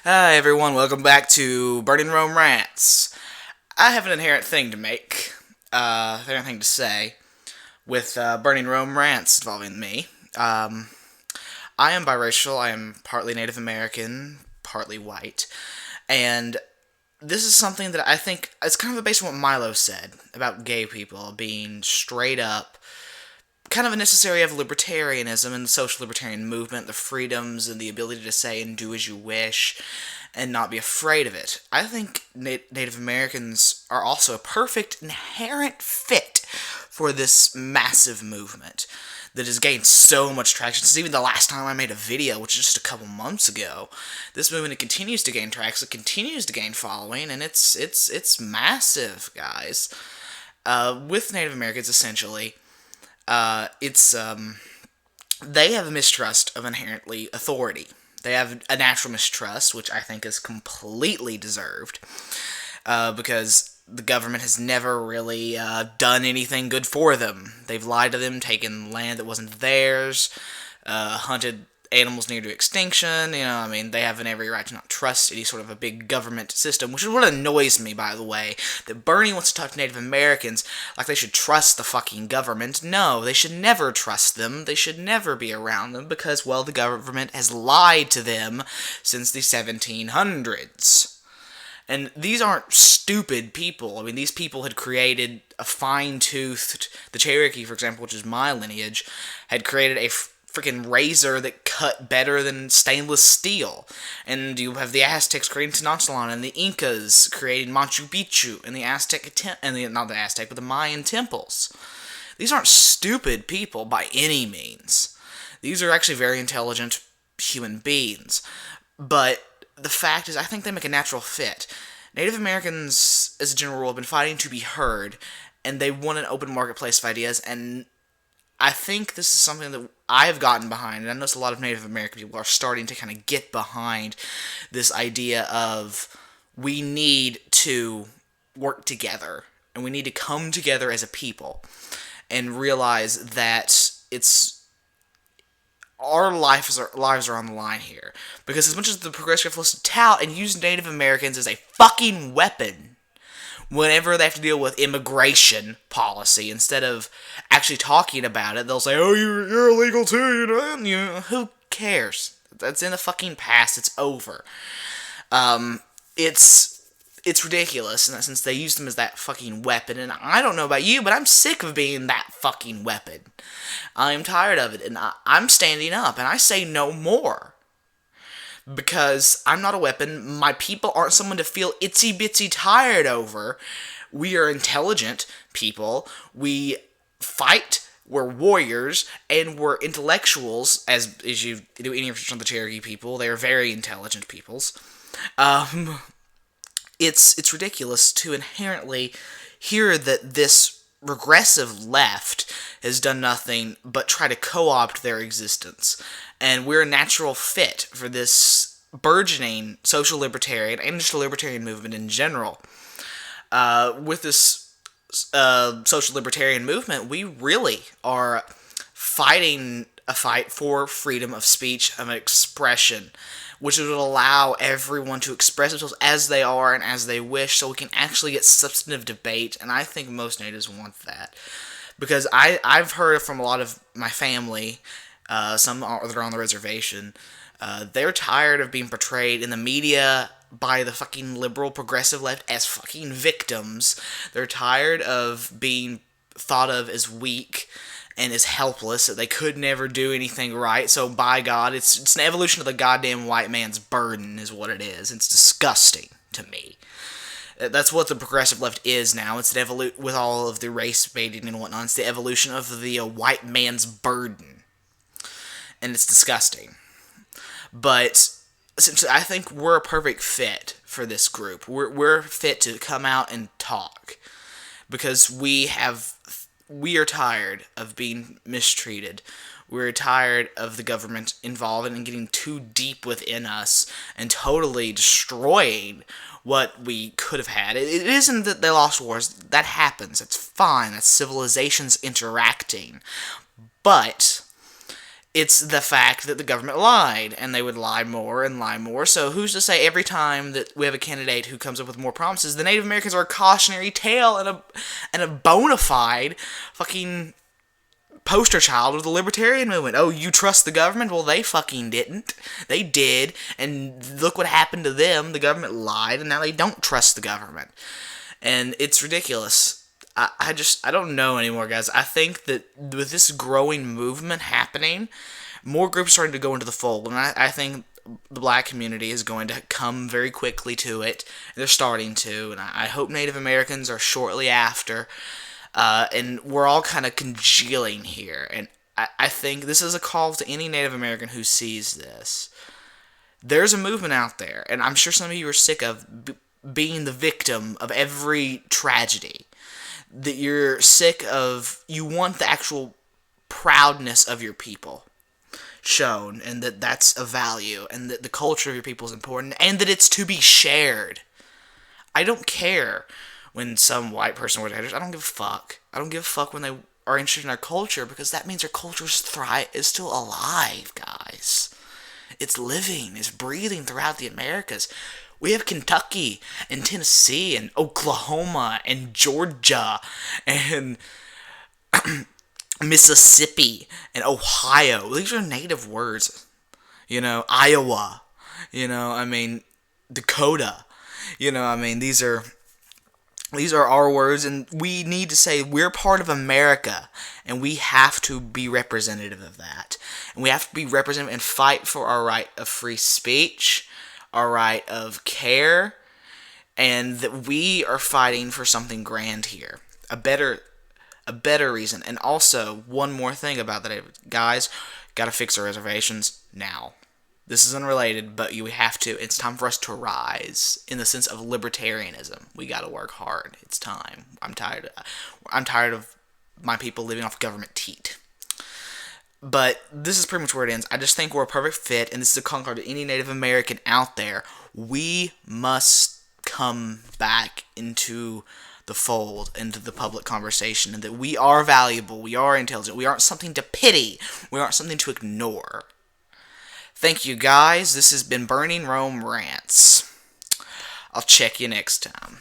Hi everyone, welcome back to Burning Rome Rants. I have an inherent thing to make, inherent thing to say, with Burning Rome Rants involving me. I am biracial, I am partly Native American, partly white, and this is something that I think, it's kind of based on what Milo said about gay people being straight up kind of a necessary of libertarianism and the social libertarian movement, the freedoms and the ability to say and do as you wish and not be afraid of it. I think Native Americans are also a perfect inherent fit for this massive movement that has gained so much traction since even the last time I made a video, which is just a couple months ago. This movement continues to gain traction, it continues to gain following, and it's massive, guys. With Native Americans, essentially, it's they have a mistrust of inherently authority. They have a natural mistrust, which I think is completely deserved, because the government has never really done anything good for them. They've lied to them, taken land that wasn't theirs, hunted animals near to extinction. They have every right to not trust any sort of a big government system, which is what annoys me, by the way, that Bernie wants to talk to Native Americans like they should trust the fucking government. No, they should never trust them. They should never be around them because, well, the government has lied to them since the 1700s. And these aren't stupid people. These people had created a fine-toothed, the Cherokee, for example, which is my lineage, had created a freaking razor that cut better than stainless steel. And you have the Aztecs creating Tenochtitlan, and the Incas creating Machu Picchu, and the not the Mayan temples. These aren't stupid people by any means. These are actually very intelligent human beings. But the fact is, I think they make a natural fit. Native Americans, as a general rule, have been fighting to be heard, and they want an open marketplace of ideas, and I think this is something that I've gotten behind, and I notice a lot of Native American people are starting to kind of get behind this idea of we need to work together, and we need to come together as a people, and realize that our lives are on the line here. Because as much as the progressive wants to tout and use Native Americans as a fucking weapon whenever they have to deal with immigration policy, instead of actually talking about it, they'll say, "Oh, you're illegal too." Who cares? That's in the fucking past. It's over. It's ridiculous in that sense. They use them as that fucking weapon, and I don't know about you, but I'm sick of being that fucking weapon. I'm tired of it, and I'm standing up, and I say no more. Because I'm not a weapon, my people aren't someone to feel itsy-bitsy tired over. We are intelligent people, we fight, we're warriors, and we're intellectuals, as you do any research on the Cherokee people. They are very intelligent peoples. It's ridiculous to inherently hear that this regressive left has done nothing but try to co-opt their existence. And we're a natural fit for this burgeoning social libertarian and just libertarian movement in general. With this social libertarian movement, we really are fighting a fight for freedom of speech, of expression, which would allow everyone to express themselves as they are and as they wish, so we can actually get substantive debate, and I think most natives want that. Because I've heard from a lot of my family, some that are on the reservation, they're tired of being portrayed in the media by the fucking liberal progressive left as fucking victims. They're tired of being thought of as weak and as helpless, that they could never do anything right. So by God, it's an evolution of the goddamn white man's burden is what it is. It's disgusting to me. That's what the progressive left is now. It's with all of the race baiting and whatnot. It's the evolution of the white man's burden. And it's disgusting. But essentially, I think we're a perfect fit for this group. We're fit to come out and talk. Because we are tired of being mistreated. We're tired of the government involving and getting too deep within us and totally destroying what we could have had. It isn't that they lost wars. That happens. It's fine. That's civilizations interacting. But It's the fact that the government lied, and they would lie more and lie more. So who's to say every time that we have a candidate who comes up with more promises, the Native Americans are a cautionary tale and a bona fide fucking poster child of the libertarian movement. Oh, you trust the government? Well, they fucking didn't. They did, and look what happened to them. The government lied, and now they don't trust the government. And it's ridiculous. I don't know anymore, guys. I think that with this growing movement happening, more groups are starting to go into the fold, and I think the black community is going to come very quickly to it. They're starting to, and I hope Native Americans are shortly after. And we're all kind of congealing here, and I think this is a call to any Native American who sees this. There's a movement out there, and I'm sure some of you are sick of being the victim of every tragedy. That you're sick of, you want the actual proudness of your people shown, and that that's a value, and that the culture of your people is important, and that it's to be shared. I don't care when some white person were haters. I don't give a fuck. I don't give a fuck when they are interested in our culture, because that means our culture is still alive, guys. It's living, it's breathing throughout the Americas. We have Kentucky and Tennessee and Oklahoma and Georgia and Mississippi and Ohio. These are native words. Iowa. Dakota. These are our words, and we need to say we're part of America, and we have to be representative of that. And we have to be representative and fight for our right of free speech, our right of care, and that we are fighting for something grand here. A better reason. And also, one more thing about that, guys, gotta fix our reservations now. This is unrelated, but we have to. It's time for us to rise in the sense of libertarianism. We gotta work hard. It's time. I'm tired of my people living off government teat. But this is pretty much where it ends. I just think we're a perfect fit, and this is a call to any Native American out there. We must come back into the fold, into the public conversation, and that we are valuable, we are intelligent, we aren't something to pity, we aren't something to ignore. Thank you, guys. This has been Burning Rome Rants. I'll check you next time.